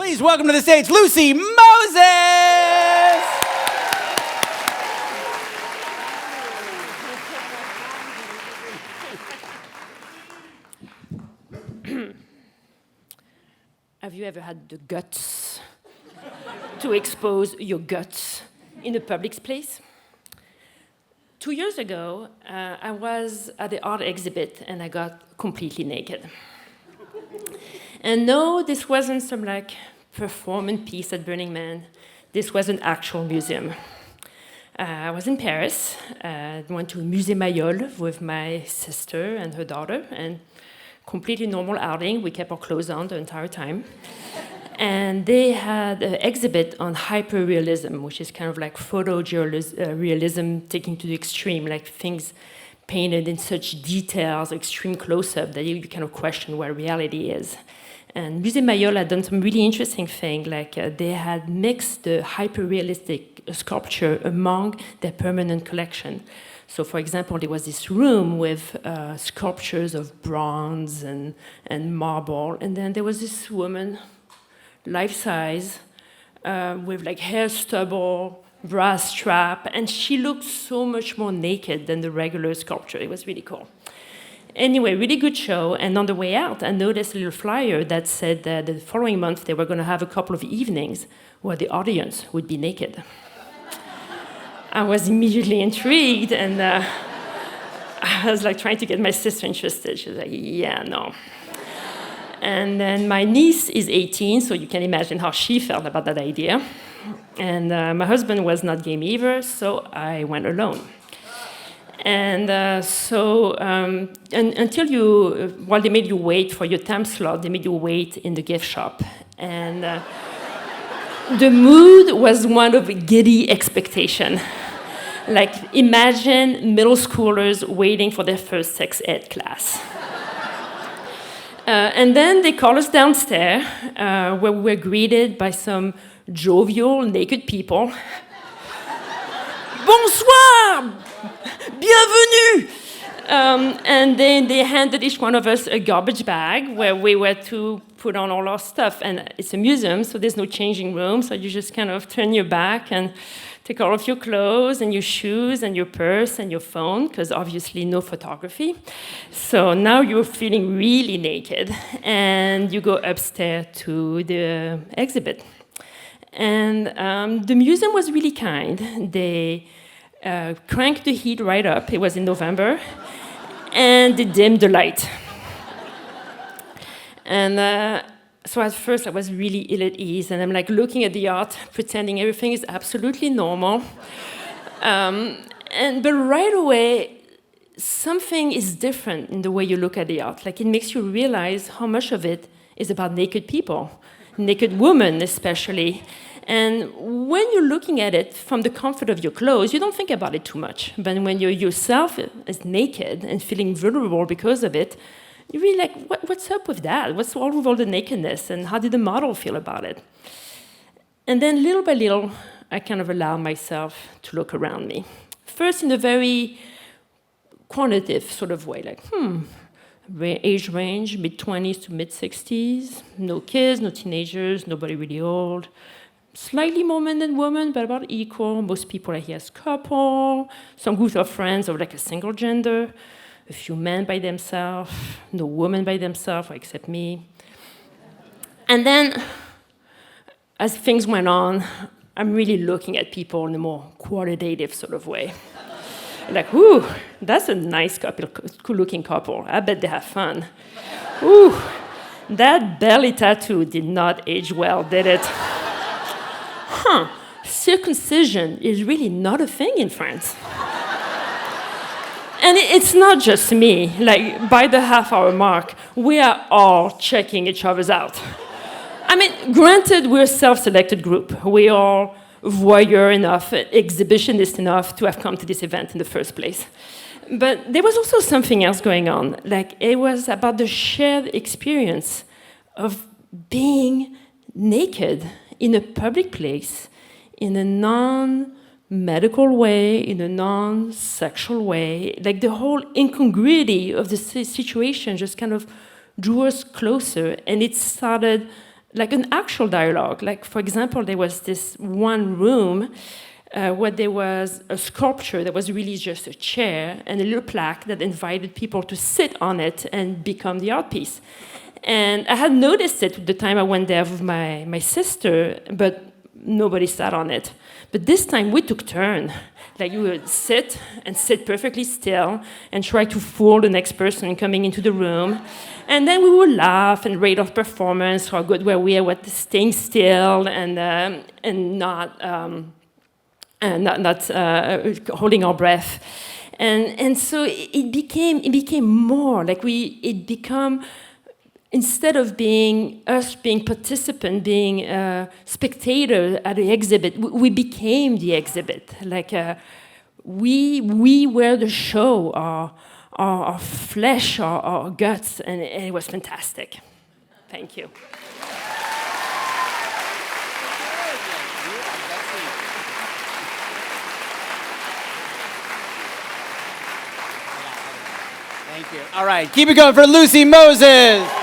Please welcome to the stage, Lucy Moses! Have you ever had the guts to expose your guts in a public place? 2 years ago, I was at the art exhibit and I got completely naked. And no, this wasn't some performance piece at Burning Man. This was an actual museum. I was in Paris. I went to Musée Maillol with my sister and her daughter, and completely normal outing. We kept our clothes on the entire time. And they had an exhibit on hyperrealism, which is kind of like photorealism taken to the extreme, like things painted in such details, extreme close-up, that you kind of question what reality is. And Musée Maillol had done some really interesting thing, they had mixed the hyper-realistic sculpture among their permanent collection. So, for example, there was this room with sculptures of bronze and marble, and then there was this woman, life-size, with hair stubble, brass strap, and she looked so much more naked than the regular sculpture. It was really cool. Anyway, really good show, and on the way out, I noticed a little flyer that said that the following month they were going to have a couple of evenings where the audience would be naked. I was immediately intrigued, and I was trying to get my sister interested. She was like, yeah, no. And then my niece is 18, so you can imagine how she felt about that idea. And my husband was not game either, so I went alone. And while they made you wait for your time slot, they made you wait in the gift shop. And the mood was one of giddy expectation. Imagine middle schoolers waiting for their first sex ed class. And then they called us downstairs, where we were greeted by some jovial, naked people. Bonsoir! Bienvenue! And then they handed each one of us a garbage bag where we were to put on all our stuff. And it's a museum, so there's no changing room, so you just kind of turn your back and take all of your clothes and your shoes and your purse and your phone, because obviously no photography. So now you're feeling really naked, and you go upstairs to the exhibit. And the museum was really kind. They cranked the heat right up. It was in November. And they dimmed the light. And so at first I was really ill at ease, and I'm looking at the art, pretending everything is absolutely normal. But right away, something is different in the way you look at the art. It makes you realize how much of it is about naked people, naked women especially. And when you're looking at it from the comfort of your clothes, you don't think about it too much. But when you're yourself is naked and feeling vulnerable because of it, you're really what's up with that? What's all with all the nakedness? And how did the model feel about it? And then little by little, I kind of allow myself to look around me. First in a very quantitative sort of way, age range, mid-20s to mid-60s, no kids, no teenagers, nobody really old. Slightly more men than women, but about equal. Most people are here as couple. Some groups of friends of a single gender. A few men by themselves. No women by themselves, except me. And then, as things went on, I'm really looking at people in a more qualitative sort of way. Ooh, that's a nice couple, cool-looking couple. I bet they have fun. Ooh, that belly tattoo did not age well, did it? Circumcision is really not a thing in France. And it's not just me. By the half-hour mark, we are all checking each other's out. Granted, we're a self-selected group. We are voyeur enough, exhibitionist enough to have come to this event in the first place. But there was also something else going on. It was about the shared experience of being naked in a public place, in a non-medical way, in a non-sexual way. The whole incongruity of the situation just kind of drew us closer, and it started like an actual dialogue. Like, for example, there was this one room where there was a sculpture that was really just a chair and a little plaque that invited people to sit on it and become the art piece. And I had noticed it the time I went there with my sister, but nobody sat on it. But this time we took turn. Like, you would sit and sit perfectly still and try to fool the next person coming into the room. And then we would laugh and rate our performance, how good were we at staying still and not holding our breath. And so it became more like instead of being us being participant, being a spectator at the exhibit, we became the exhibit. Like, we were the show, our flesh, our guts, and it was fantastic. Thank you. Thank you. All right, keep it going for Lucy Moses.